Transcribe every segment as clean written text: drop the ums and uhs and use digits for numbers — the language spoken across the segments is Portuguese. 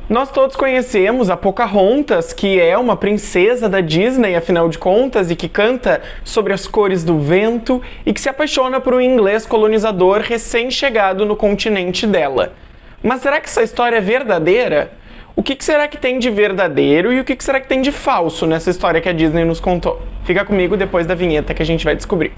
Nós todos conhecemos a Pocahontas, que é uma princesa da Disney, afinal de contas, e que canta sobre as cores do vento e que se apaixona por um inglês colonizador recém-chegado no continente dela. Mas será que essa história é verdadeira? O que será que tem de verdadeiro e o que será que tem de falso nessa história que a Disney nos contou? Fica comigo depois da vinheta que a gente vai descobrir.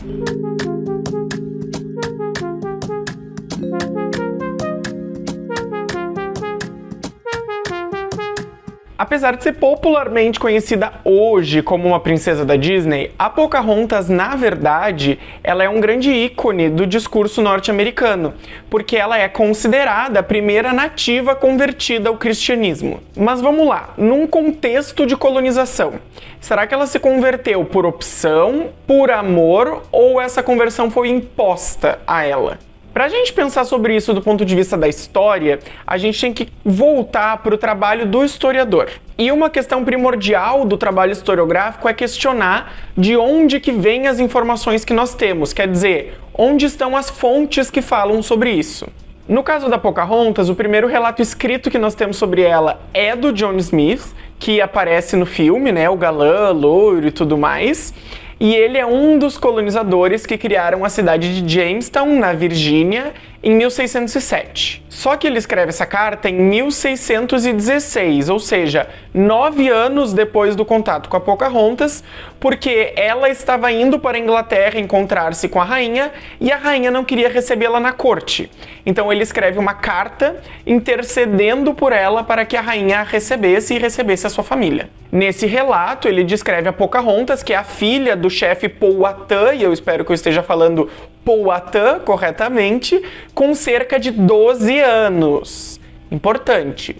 Apesar de ser popularmente conhecida hoje como uma princesa da Disney, a Pocahontas, na verdade, ela é um grande ícone do discurso norte-americano, porque ela é considerada a primeira nativa convertida ao cristianismo. Mas vamos lá, num contexto de colonização, será que ela se converteu por opção, por amor, ou essa conversão foi imposta a ela? Para a gente pensar sobre isso do ponto de vista da história, a gente tem que voltar para o trabalho do historiador. E uma questão primordial do trabalho historiográfico é questionar de onde que vêm as informações que nós temos, quer dizer, onde estão as fontes que falam sobre isso. No caso da Pocahontas, o primeiro relato escrito que nós temos sobre ela é do John Smith, que aparece no filme, né, o galã, loiro e tudo mais. E ele é um dos colonizadores que criaram a cidade de Jamestown, na Virgínia, em 1607. Só que ele escreve essa carta em 1616, ou seja, 9 anos depois do contato com a Pocahontas, porque ela estava indo para a Inglaterra encontrar-se com a rainha e a rainha não queria recebê-la na corte. Então ele escreve uma carta intercedendo por ela para que a rainha a recebesse e recebesse a sua família. Nesse relato, ele descreve a Pocahontas, que é a filha do chefe Powhatan, e eu espero que eu esteja falando Powhatan corretamente, com cerca de 12 anos. Importante.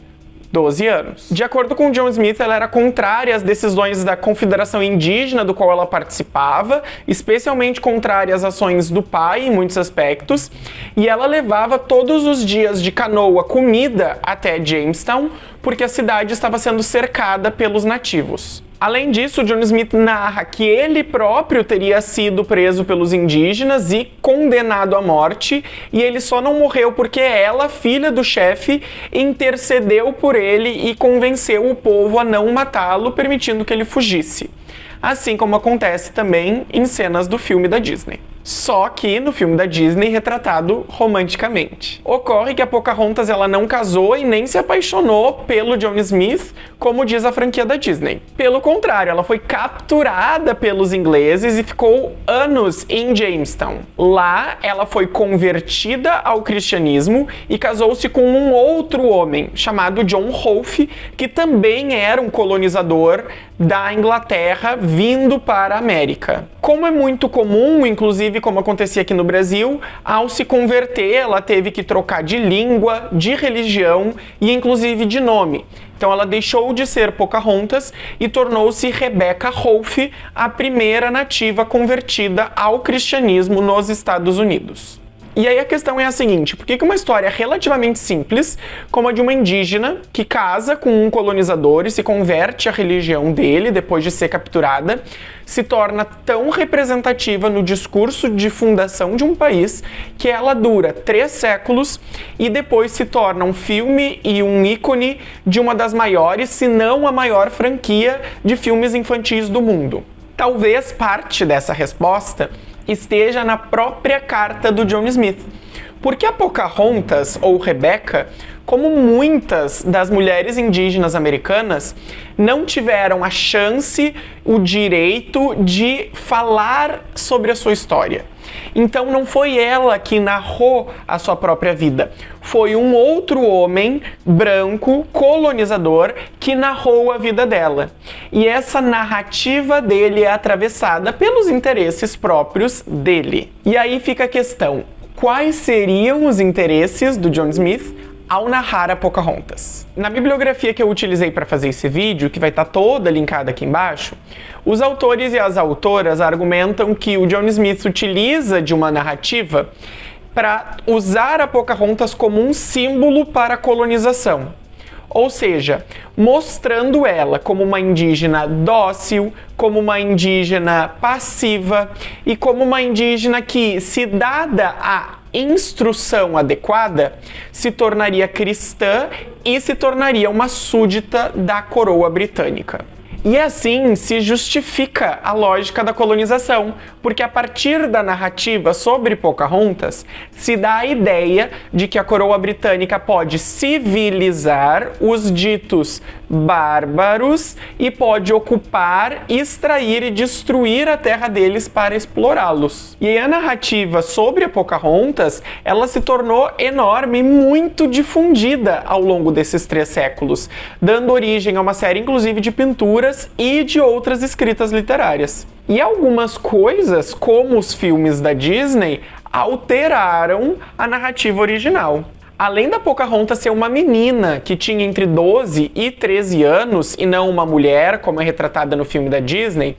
12 anos. De acordo com John Smith, ela era contrária às decisões da Confederação Indígena do qual ela participava, especialmente contrária às ações do pai em muitos aspectos, e ela levava todos os dias de canoa comida até Jamestown, porque a cidade estava sendo cercada pelos nativos. Além disso, John Smith narra que ele próprio teria sido preso pelos indígenas e condenado à morte, e ele só não morreu porque ela, filha do chefe, intercedeu por ele e convenceu o povo a não matá-lo, permitindo que ele fugisse. Assim como acontece também em cenas do filme da Disney. Só que no filme da Disney retratado romanticamente. Ocorre que a Pocahontas ela não casou e nem se apaixonou pelo John Smith, como diz a franquia da Disney. Pelo contrário, ela foi capturada pelos ingleses e ficou anos em Jamestown. Lá, ela foi convertida ao cristianismo e casou-se com um outro homem, chamado John Rolfe, que também era um colonizador da Inglaterra vindo para a América. Como é muito comum, inclusive como acontecia aqui no Brasil, ao se converter, ela teve que trocar de língua, de religião e inclusive de nome. Então ela deixou de ser Pocahontas e tornou-se Rebecca Rolfe, a primeira nativa convertida ao cristianismo nos Estados Unidos. E aí a questão é a seguinte, por que uma história relativamente simples, como a de uma indígena que casa com um colonizador e se converte à religião dele depois de ser capturada, se torna tão representativa no discurso de fundação de um país que ela dura 3 séculos e depois se torna um filme e um ícone de uma das maiores, se não a maior franquia de filmes infantis do mundo? Talvez parte dessa resposta esteja na própria carta do John Smith. Porque a Pocahontas, ou Rebecca, como muitas das mulheres indígenas americanas, não tiveram a chance, o direito de falar sobre a sua história. Então não foi ela que narrou a sua própria vida. Foi um outro homem branco, colonizador, que narrou a vida dela. E essa narrativa dele é atravessada pelos interesses próprios dele. E aí fica a questão, quais seriam os interesses do John Smith ao narrar a Pocahontas? Na bibliografia que eu utilizei para fazer esse vídeo, que vai estar toda linkada aqui embaixo, os autores e as autoras argumentam que o John Smith utiliza de uma narrativa para usar a Pocahontas como um símbolo para a colonização. Ou seja, mostrando ela como uma indígena dócil, como uma indígena passiva e como uma indígena que, se dada a instrução adequada, se tornaria cristã e se tornaria uma súdita da coroa britânica. E assim se justifica a lógica da colonização, porque a partir da narrativa sobre Pocahontas se dá a ideia de que a coroa britânica pode civilizar os ditos bárbaros e pode ocupar, extrair e destruir a terra deles para explorá-los. E a narrativa sobre a Pocahontas, ela se tornou enorme e muito difundida ao longo desses 3 séculos, dando origem a uma série inclusive de pinturas e de outras escritas literárias. E algumas coisas, como os filmes da Disney, alteraram a narrativa original. Além da Pocahontas ser uma menina que tinha entre 12 e 13 anos, e não uma mulher, como é retratada no filme da Disney,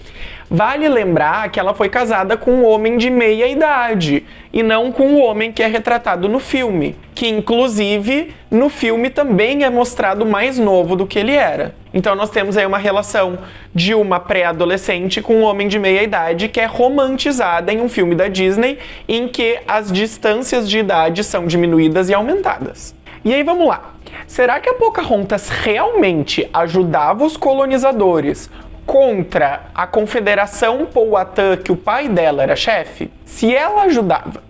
vale lembrar que ela foi casada com um homem de meia idade, e não com o homem que é retratado no filme, que inclusive no filme também é mostrado mais novo do que ele era. Então nós temos aí uma relação de uma pré-adolescente com um homem de meia idade que é romantizada em um filme da Disney, em que as distâncias de idade são diminuídas e aumentadas. E aí vamos lá, será que a Pocahontas realmente ajudava os colonizadores contra a Confederação Powhatan, que o pai dela era chefe? Se ela ajudava,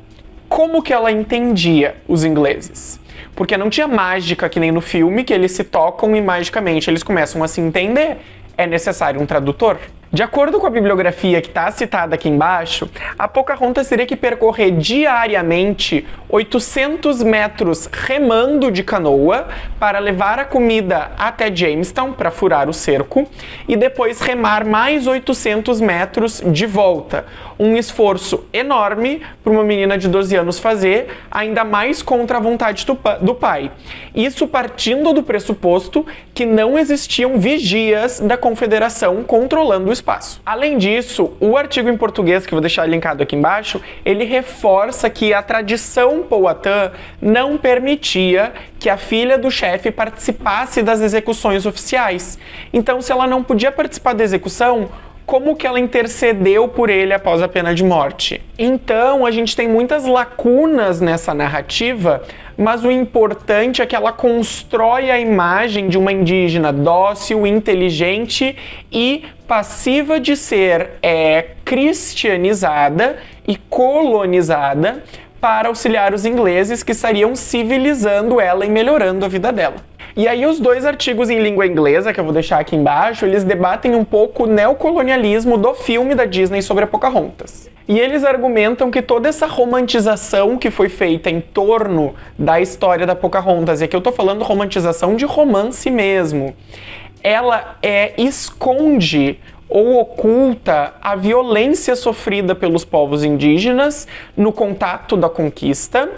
como que ela entendia os ingleses? Porque não tinha mágica que nem no filme, que eles se tocam e magicamente eles começam a se entender. É necessário um tradutor? De acordo com a bibliografia que está citada aqui embaixo, a Pocahontas teria que percorrer diariamente 800 metros remando de canoa para levar a comida até Jamestown para furar o cerco e depois remar mais 800 metros de volta. Um esforço enorme para uma menina de 12 anos fazer, ainda mais contra a vontade do pai. Isso partindo do pressuposto que não existiam vigias da Confederação controlando o espaço. Além disso, o artigo em português, que eu vou deixar linkado aqui embaixo, ele reforça que a tradição Powhatan não permitia que a filha do chefe participasse das execuções oficiais. Então, se ela não podia participar da execução, como que ela intercedeu por ele após a pena de morte? Então, a gente tem muitas lacunas nessa narrativa, mas o importante é que ela constrói a imagem de uma indígena dócil, inteligente e passiva de ser cristianizada e colonizada para auxiliar os ingleses que estariam civilizando ela e melhorando a vida dela. E aí os 2 artigos em língua inglesa, que eu vou deixar aqui embaixo, eles debatem um pouco o neocolonialismo do filme da Disney sobre a Pocahontas. E eles argumentam que toda essa romantização que foi feita em torno da história da Pocahontas, e aqui eu tô falando romantização de romance mesmo, ela esconde ou oculta a violência sofrida pelos povos indígenas no contato da conquista,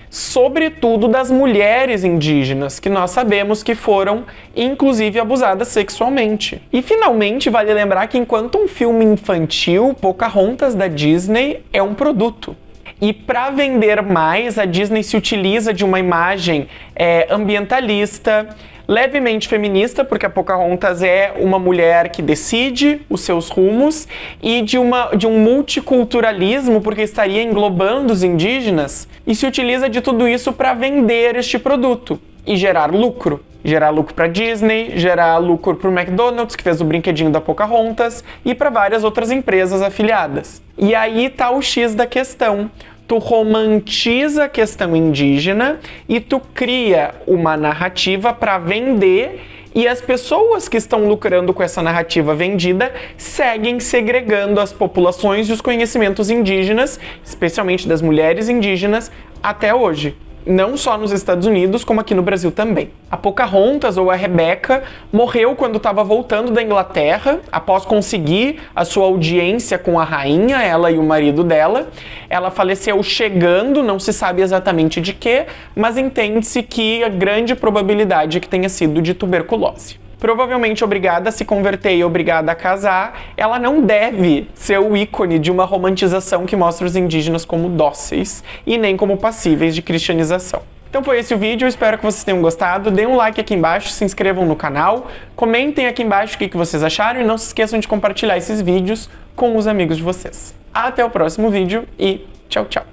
sobretudo das mulheres indígenas, que nós sabemos que foram, inclusive, abusadas sexualmente. E, finalmente, vale lembrar que, enquanto um filme infantil, Pocahontas da Disney é um produto. E para vender mais, a Disney se utiliza de uma imagem ambientalista, levemente feminista, porque a Pocahontas é uma mulher que decide os seus rumos, e de um multiculturalismo, porque estaria englobando os indígenas, e se utiliza de tudo isso para vender este produto e gerar lucro. Gerar lucro para Disney, gerar lucro para o McDonald's, que fez o brinquedinho da Pocahontas, e para várias outras empresas afiliadas. E aí tá o X da questão. Tu romantiza a questão indígena e tu cria uma narrativa para vender, e as pessoas que estão lucrando com essa narrativa vendida seguem segregando as populações e os conhecimentos indígenas, especialmente das mulheres indígenas, até hoje. Não só nos Estados Unidos, como aqui no Brasil também. A Pocahontas, ou a Rebecca, morreu quando estava voltando da Inglaterra, após conseguir a sua audiência com a rainha, ela e o marido dela. Ela faleceu chegando, não se sabe exatamente de quê, mas entende-se que a grande probabilidade é que tenha sido de tuberculose. Provavelmente obrigada a se converter e obrigada a casar, ela não deve ser o ícone de uma romantização que mostra os indígenas como dóceis e nem como passíveis de cristianização. Então foi esse o vídeo, eu espero que vocês tenham gostado. Deem um like aqui embaixo, se inscrevam no canal, comentem aqui embaixo o que vocês acharam e não se esqueçam de compartilhar esses vídeos com os amigos de vocês. Até o próximo vídeo e tchau, tchau!